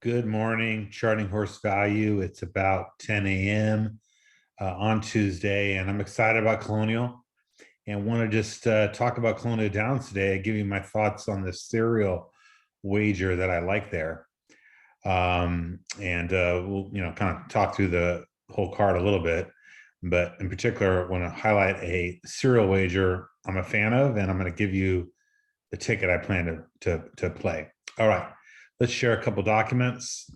Good morning, charting horse value. It's about 10 a.m. On Tuesday, and I'm excited about Colonial and want to just talk about Colonial Downs today. Give you my thoughts on the serial wager that I like there. And we'll, kind of talk through the whole card a little bit. But in particular, I want to highlight a serial wager I'm a fan of, and I'm going to give you the ticket I plan to play. All right. Let's share a couple documents.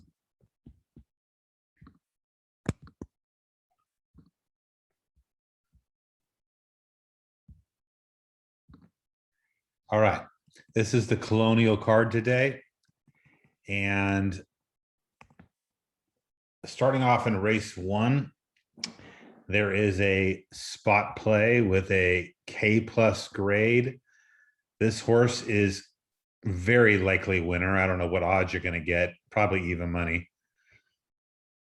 All right. This is the Colonial card today. And starting off in race 1, there is a spot play with a K+ grade. This horse is very likely winner. I don't know what odds you're going to get, probably even money.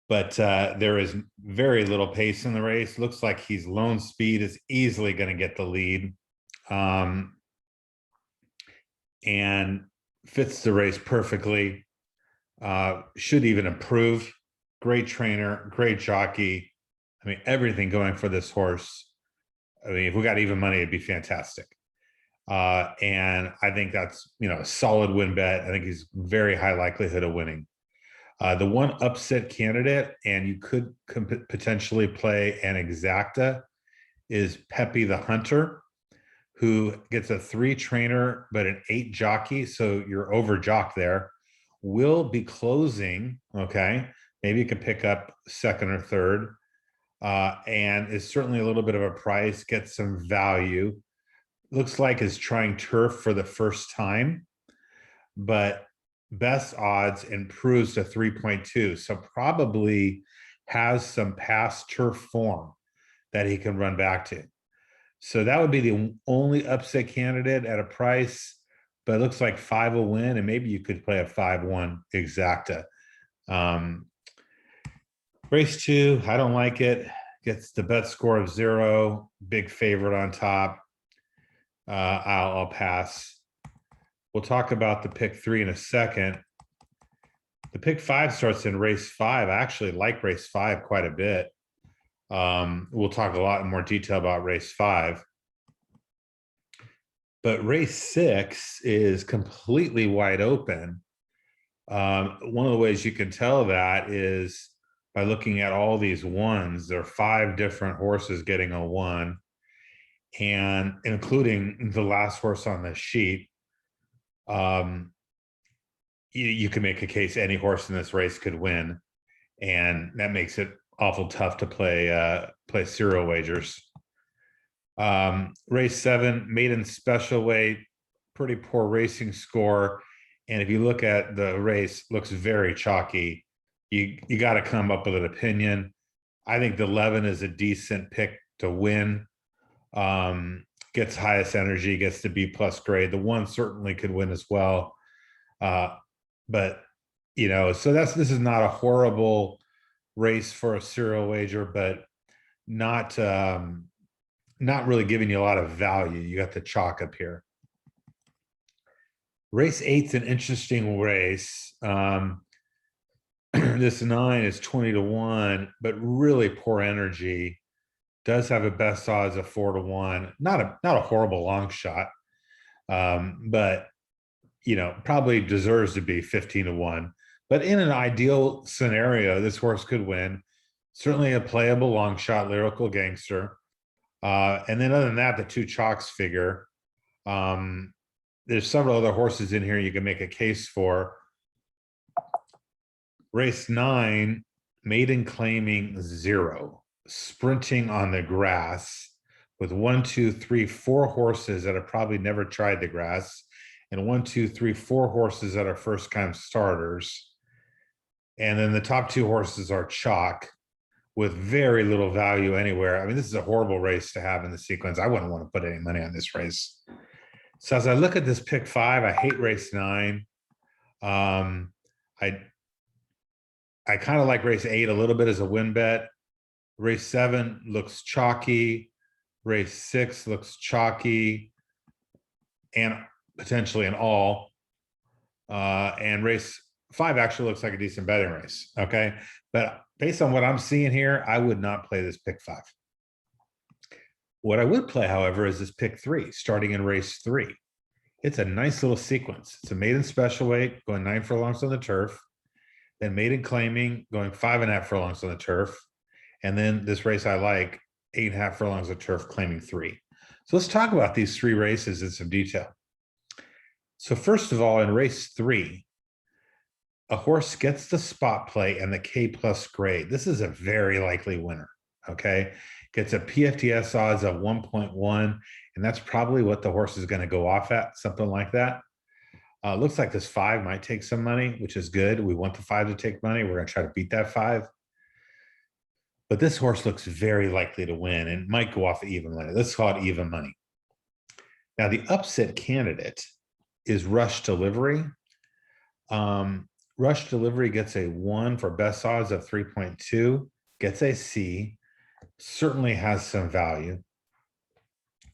But there is very little pace in the race. Looks like he's lone speed, is easily going to get the lead. And fits the race perfectly. Should even improve. Great trainer, great jockey. I mean, everything going for this horse. I mean, if we got even money, it'd be fantastic. And I think that's, a solid win bet. I think he's very high likelihood of winning. The one upset candidate, and you could potentially play an exacta, is Pepe the Hunter, who gets a 3 trainer, but an 8 jockey. So you're over jock there. Will be closing. Okay. Maybe you can pick up second or third. And is certainly a little bit of a price, get some value. Looks like is trying turf for the first time, but best odds improves to 3.2. So probably has some past turf form that he can run back to. So that would be the only upset candidate at a price, but it looks like 5 will win, and maybe you could play a 5-1 exacta. Race 2, I don't like it. Gets the bet score of 0, big favorite on top. I'll pass. We'll talk about the pick 3 in a second. The pick 5 starts in race 5. I actually like race 5 quite a bit. We'll talk a lot in more detail about race 5. But race 6 is completely wide open. One of the ways you can tell that is by looking at all these ones. There are 5 different horses getting a 1, and including the last horse on the sheet. You can make a case any horse in this race could win, and that makes it awful tough to play serial wagers. Race 7, maiden special weight, pretty poor racing score, and if you look at the race, looks very chalky. You got to come up with an opinion. I think the 11 is a decent pick to win. Gets highest energy, gets the B+ grade. The 1 certainly could win as well. But so this is not a horrible race for a serial wager, but not really giving you a lot of value. You got the chalk up here. Race 8's an interesting race. This 9 is 20-1, but really poor energy. Does have a best odds of 4-1. Not a horrible long shot, but probably deserves to be 15-1. But in an ideal scenario, this horse could win. Certainly a playable long shot, lyrical gangster. And then other than that, the 2 chalks figure. There's several other horses in here you can make a case for. Race 9, maiden claiming 0, sprinting on the grass with 1, 2, 3, 4 horses that have probably never tried the grass, and 1, 2, 3, 4 horses that are first-time starters. And then the top 2 horses are chalk with very little value anywhere. I mean, this is a horrible race to have in the sequence. I wouldn't want to put any money on this race. So as I look at this pick 5, I hate race 9. I kind of like race 8 a little bit as a win bet. Race 7 looks chalky. Race 6 looks chalky and potentially an all. And race 5 actually looks like a decent betting race. Okay. But based on what I'm seeing here, I would not play this pick 5. What I would play, however, is this pick 3, starting in race 3. It's a nice little sequence. It's a maiden special weight, going 9 furlongs on the turf, then maiden claiming, going 5.5 furlongs on the turf, and then this race I like, 8.5 furlongs of turf, claiming 3. So let's talk about these 3 races in some detail. So first of all, in race 3, a horse gets the spot play and the K plus grade. This is a very likely winner. Okay. Gets a PFTS odds of 1.1, and that's probably what the horse is going to go off at, something like that. Looks like this 5 might take some money, which is good. We want the 5 to take money. We're going to try to beat that 5. But this horse looks very likely to win and might go off at even money. Let's call it even money. Now, the upset candidate is Rush Delivery. Rush Delivery gets a 1 for best odds of 3.2, gets a C, certainly has some value.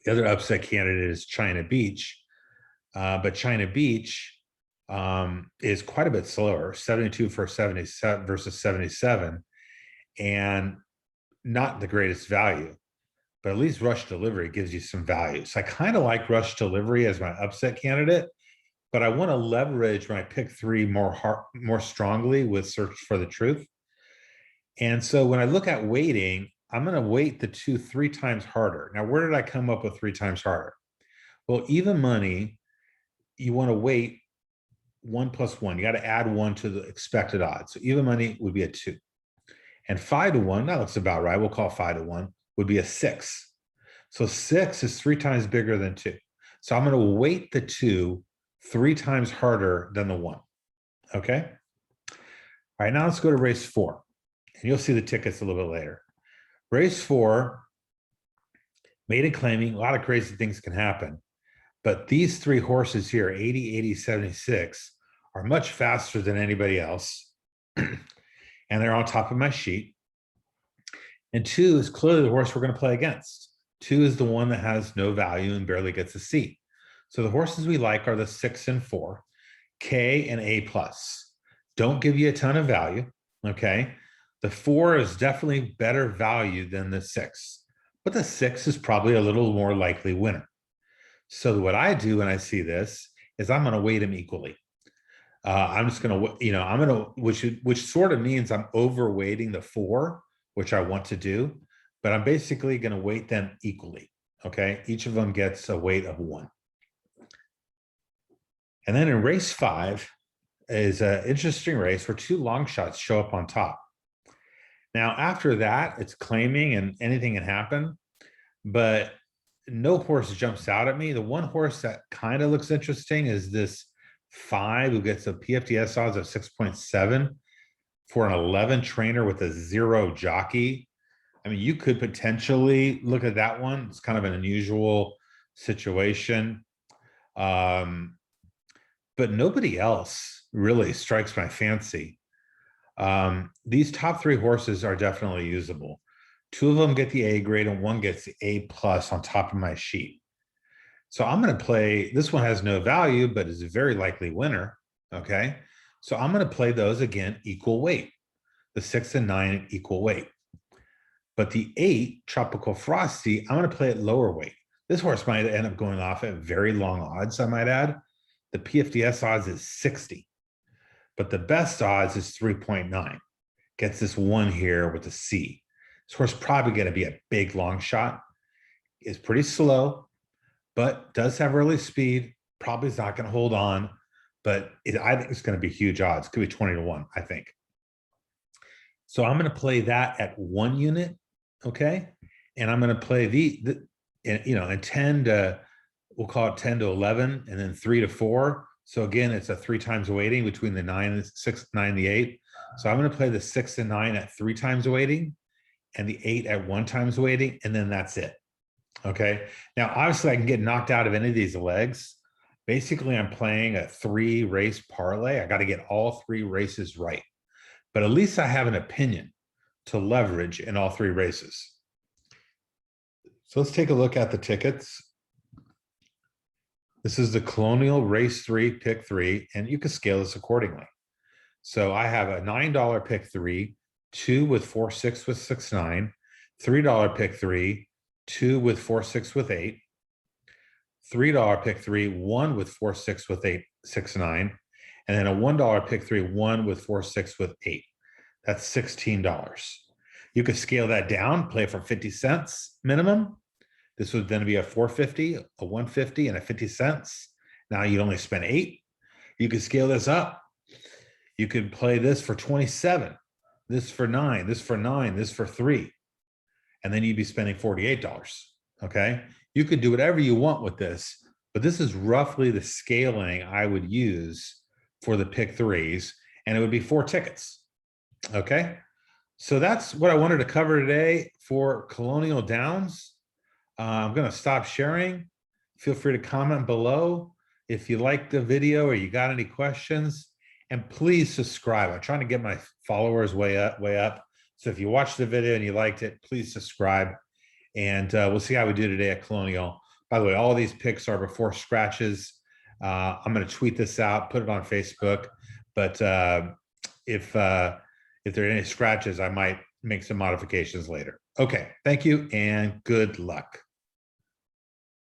The other upset candidate is China Beach, but China Beach is quite a bit slower, 72 for 77 versus 77, and not the greatest value, but at least Rush Delivery gives you some value. So I kind of like Rush Delivery as my upset candidate, but I want to leverage my pick 3 more strongly with Search for the Truth. And so when I look at weighting, I'm going to weight the 2 3 times harder. Now, where did I come up with 3 times harder? Well, even money, you want to weight 1 plus 1. You got to add 1 to the expected odds. So even money would be a 2. And 5 to 1, that looks about right. We'll call 5 to 1, would be a 6. So 6 is 3 times bigger than 2. So I'm going to weight the 2 3 times harder than the 1. Okay. All right. Now let's go to race 4. And you'll see the tickets a little bit later. Race 4, maiden claiming, a lot of crazy things can happen. But these 3 horses here, 80, 80, 76, are much faster than anybody else. And they're on top of my sheet. And 2 is clearly the horse we're going to play against. 2 is the one that has no value and barely gets a C. So the horses we like are the 6 and 4, K and A plus. Don't give you a ton of value. Okay. The 4 is definitely better value than the 6, but the 6 is probably a little more likely winner. So what I do when I see this is I'm going to weight them equally. I'm just going to, which sort of means I'm overweighting the 4, which I want to do, but I'm basically going to weight them equally. Okay. Each of them gets a weight of 1. And then in race 5 is an interesting race where 2 long shots show up on top. Now, after that, it's claiming and anything can happen, but no horse jumps out at me. The one horse that kind of looks interesting is this 5 who gets a PFTS odds of 6.7 for an 11 trainer with a 0 jockey. I mean, you could potentially look at that one. It's kind of an unusual situation. But nobody else really strikes my fancy. These top 3 horses are definitely usable. 2 of them get the A grade and 1 gets the A plus on top of my sheet. So I'm going to play, this one has no value, but is a very likely winner. Okay. So I'm going to play those again, equal weight, the 6 and 9 equal weight. But the 8 Tropical Frosty, I'm going to play at lower weight. This horse might end up going off at very long odds, I might add. The PFDS odds is 60, but the best odds is 3.9. Gets this 1 here with a C. This horse probably going to be a big long shot. Is pretty slow, but does have early speed. Probably is not going to hold on, but I think it's going to be huge odds. Could be 20 to 1, I think. So I'm going to play that at 1 unit, okay? And I'm going to play and 10 to, we'll call it 10 to 11, and then 3 to 4. So again, it's a 3 times weighting between the 9 and 6, 9, the 8. So I'm going to play the 6 and 9 at 3 times weighting, and the 8 at 1 times weighting, and then that's it. Okay. Now, obviously, I can get knocked out of any of these legs. Basically, I'm playing a 3 race parlay. I got to get all 3 races right, but at least I have an opinion to leverage in all 3 races. So let's take a look at the tickets. This is the Colonial Race 3, Pick 3, and you can scale this accordingly. So I have a $9 pick 3, 2 with 4-6 with 6-9, $3 pick 3, 2 with 4-6 with 8, $3 pick 3, 1 with 4-6 with 8, 6-9, and then a $1 pick 3, 1 with 4-6 with 8. That's $16. You could scale that down, play for 50 cents minimum. This would then be a 450, a 150, and a 50 cents. Now you'd only spend 8. You could scale this up. You could play this for 27, this for 9, this for 9, this for 3. And then you'd be spending $48. Okay. You could do whatever you want with this, but this is roughly the scaling I would use for the pick 3s, and it would be 4 tickets. Okay. So that's what I wanted to cover today for Colonial Downs. I'm going to stop sharing. Feel free to comment below if you liked the video or you got any questions, and please subscribe. I'm trying to get my followers way up. So if you watched the video and you liked it, please subscribe, and we'll see how we do today at Colonial. By the way, all these picks are before scratches. I'm going to tweet this out, put it on Facebook, but if there are any scratches, I might make some modifications later. Okay, thank you and good luck.